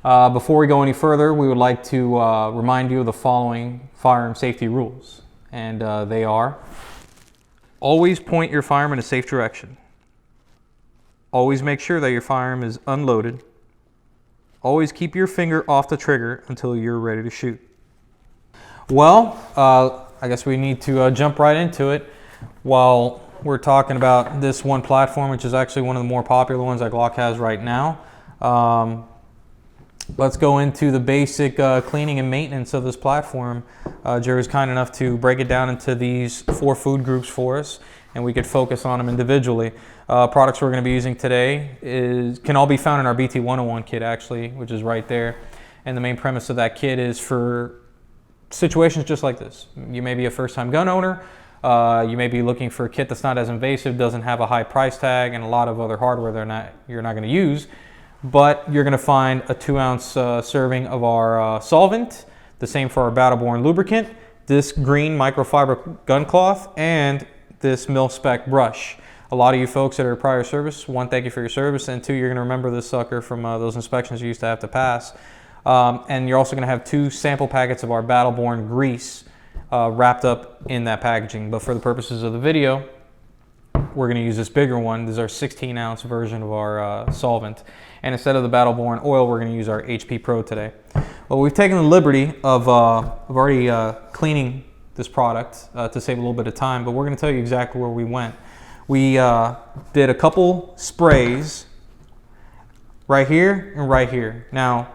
Before we go any further, we would like to remind you of the following firearm safety rules. And they are: always point your firearm in a safe direction. Always make sure that your firearm is unloaded. Always keep your finger off the trigger until you're ready to shoot. Well, I guess we need to jump right into it. While we're talking about this one platform, which is actually one of the more popular ones that Glock has right now, let's go into the basic cleaning and maintenance of this platform. Jerry's kind enough to break it down into these 4 food groups for us, and we could focus on them individually. Products we're going to be using today can all be found in our BT 101 kit, actually, which is right there. And the main premise of that kit is for situations just like this. You may be a first-time gun owner. You may be looking for a kit that's not as invasive, doesn't have a high price tag, and a lot of other hardware you're not going to use. But you're going to find a 2-ounce serving of our solvent, the same for our battle-borne lubricant, this green microfiber gun cloth, and this mil-spec brush. A lot of you folks that are prior service, 1, thank you for your service, and 2, you're going to remember this sucker from those inspections you used to have to pass. And you're also going to have 2 sample packets of our battle-borne grease wrapped up in that packaging. But for the purposes of the video, we're going to use this bigger one. This is our 16-ounce version of our solvent. And instead of the battle-borne oil, we're going to use our HP Pro today. Well, we've taken the liberty of already cleaning this product to save a little bit of time, but we're going to tell you exactly where we went. We did a couple sprays right here and right here. Now,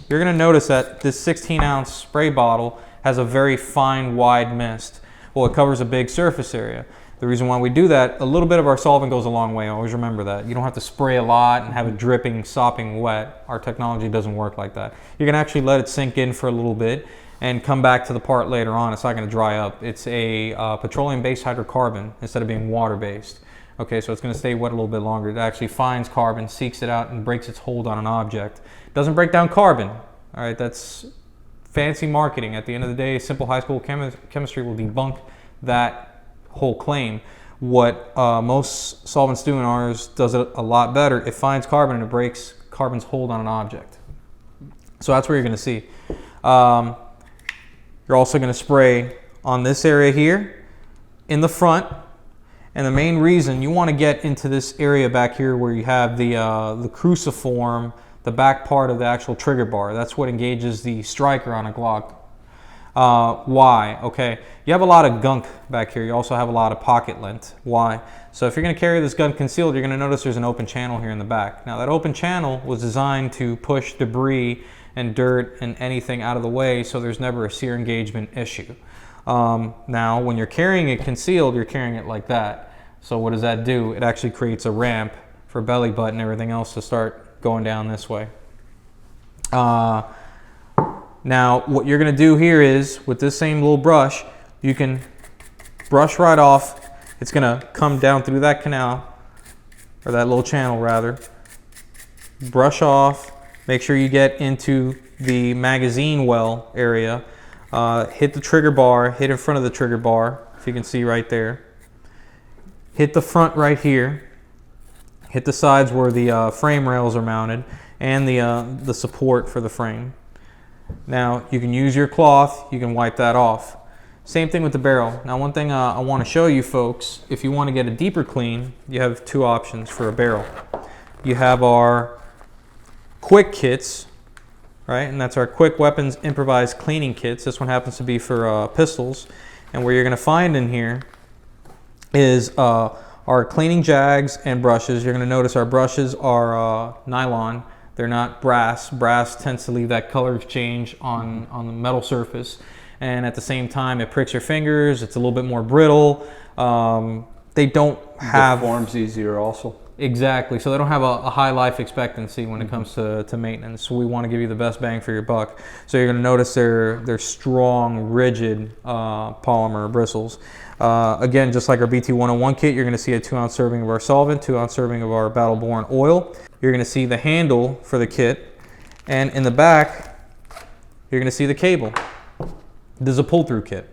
you're going to notice that this 16-ounce spray bottle has a very fine, wide mist. Well, it covers a big surface area. The reason why we do that, a little bit of our solvent goes a long way. Always remember that. You don't have to spray a lot and have it dripping, sopping wet. Our technology doesn't work like that. You can actually let it sink in for a little bit and come back to the part later on. It's not going to dry up. It's a petroleum-based hydrocarbon instead of being water-based. Okay, so it's going to stay wet a little bit longer. It actually finds carbon, seeks it out, and breaks its hold on an object. It doesn't break down carbon. All right, that's fancy marketing. At the end of the day, simple high school chemistry will debunk that whole claim. What most solvents do in ours does it a lot better. It finds carbon and it breaks carbon's hold on an object. So that's where you're going to see. You're also going to spray on this area here in the front. And the main reason you want to get into this area back here where you have the cruciform, the back part of the actual trigger bar. That's what engages the striker on a Glock. Why? Okay, you have a lot of gunk back here. You also have a lot of pocket lint. Why? So if you're going to carry this gun concealed, you're going to notice there's an open channel here in the back. Now that open channel was designed to push debris and dirt and anything out of the way, so there's never a sear engagement issue. Now when you're carrying it concealed, you're carrying it like that. So what does that do? It actually creates a ramp for belly button and everything else to start going down this way. Now what you're going to do here is, with this same little brush, you can brush right off. It's going to come down through that canal, or that little channel rather. Brush off. Make sure you get into the magazine well area. Hit the trigger bar, hit in front of the trigger bar, if you can see right there. Hit the front right here. Hit the sides where the frame rails are mounted, and the support for the frame. Now you can use your cloth, you can wipe that off. Same thing with the barrel. Now one thing I want to show you folks, if you want to get a deeper clean, you have 2 options for a barrel. You have our quick kits, right? And that's our quick weapons improvised cleaning kits. This one happens to be for pistols. And what you're going to find in here is our cleaning jags and brushes. You're going to notice our brushes are nylon. They're not brass. Brass tends to leave that color exchange on the metal surface. And at the same time, it pricks your fingers. It's a little bit more brittle. They don't have... Deforms easier also. Exactly. So they don't have a high life expectancy when it comes to maintenance. So we want to give you the best bang for your buck. So you're going to notice they're strong, rigid polymer bristles. Again, just like our BT 101 kit, you're going to see a 2-ounce serving of our solvent, 2-ounce serving of our battle-borne oil. You're going to see the handle for the kit. And in the back, you're going to see the cable. This is a pull-through kit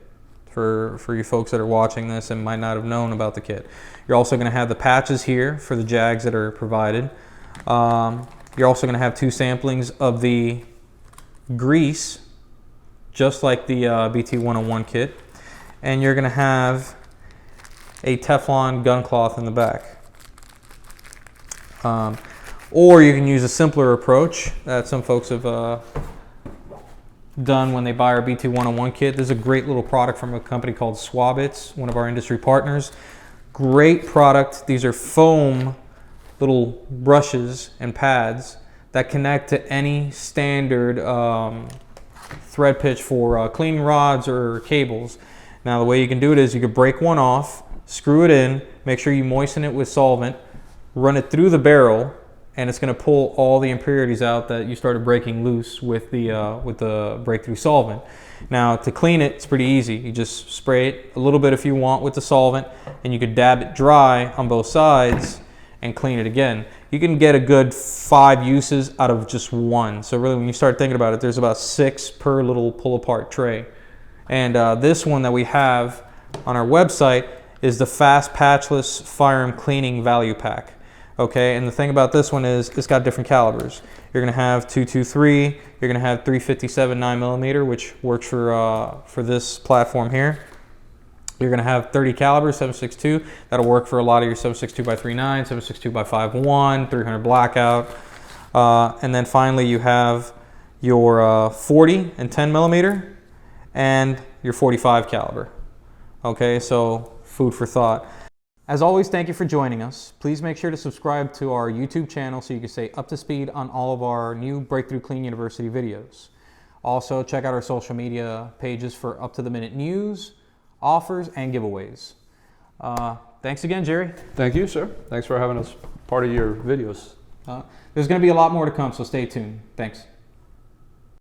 for you folks that are watching this and might not have known about the kit. You're also going to have the patches here for the jags that are provided. You're also going to have 2 samplings of the grease, just like the BT-101 kit. And you're going to have a Teflon gun cloth in the back. Or you can use a simpler approach that some folks have done when they buy our BT-101 kit. This is a great little product from a company called Swabits, one of our industry partners. Great product. These are foam little brushes and pads that connect to any standard thread pitch for cleaning rods or cables. Now the way you can do it is you could break one off, screw it in, make sure you moisten it with solvent, run it through the barrel, and it's going to pull all the impurities out that you started breaking loose with the breakthrough solvent. Now to clean it, it's pretty easy. You just spray it a little bit if you want with the solvent, and you could dab it dry on both sides and clean it again. You can get a good 5 uses out of just one. So really, when you start thinking about it, there's about 6 per little pull-apart tray. And this one that we have on our website is the Fast Patchless Firearm Cleaning Value Pack. Okay, and the thing about this one is it's got different calibers. You're going to have 223, you're going to have 357 9mm, which works for this platform here. You're going to have 30 caliber 7.62. That'll work for a lot of your 7.62 by 3.9, 7.62 by 5.1, 300 blackout. And then finally you have your 40 and 10mm and your 45 caliber. Okay, so food for thought. As always, thank you for joining us. Please make sure to subscribe to our YouTube channel so you can stay up to speed on all of our new Breakthrough Clean University videos. Also, check out our social media pages for up-to-the-minute news, offers, and giveaways. Thanks again, Jerry. Thank you, sir. Thanks for having us part of your videos. There's going to be a lot more to come, so stay tuned. Thanks.